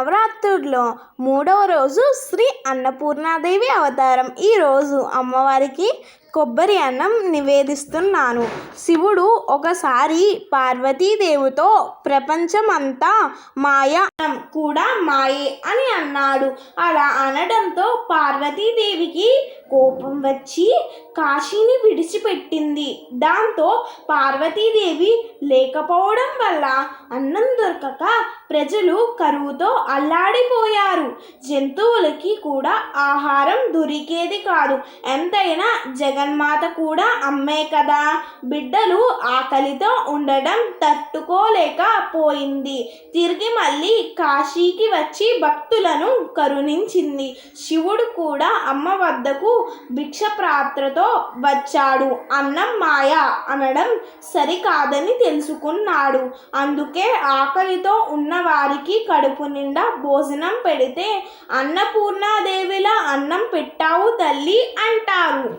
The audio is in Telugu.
నవరాత్రుల్లో 3వ రోజు శ్రీ అన్నపూర్ణాదేవి అవతారం. ఈరోజు అమ్మవారికి కొబ్బరి అన్నం నివేదిస్తున్నాను. శివుడు ఒకసారి పార్వతీదేవితో ప్రపంచమంతా మాయ కూడా మాయే అని అన్నాడు. అలా అనడంతో పార్వతీదేవికి కోపం వచ్చి కాశీని విడిచిపెట్టింది. దాంతో పార్వతీదేవి లేకపోవడం వల్ల అన్నం దొరకక ప్రజలు కరువుతో అల్లాడిపోయారు. జంతువులకి కూడా ఆహారం దొరికేది కాదు. ఎంతైనా జగన్మాత కూడా అమ్మే కదా. బిడ్డలు ఆకలితో ఉండడం తట్టుకోలేకపోయింది. తిరిగి మళ్ళీ కాశీకి వచ్చి భక్తులను కరుణించింది. శివుడు కూడా అమ్మ వద్దకు భిక్షపాత్రతో వచ్చాడు. అన్నం మాయ అనడం సరికాదని తెలుసుకున్నాడు. అందుకే ఆకలితో ఉన్న వారికి కడుపు నిండా భోజనం పెడితే అన్నపూర్ణాదేవిలా అన్నం పెట్టావు తల్లి అంటారు.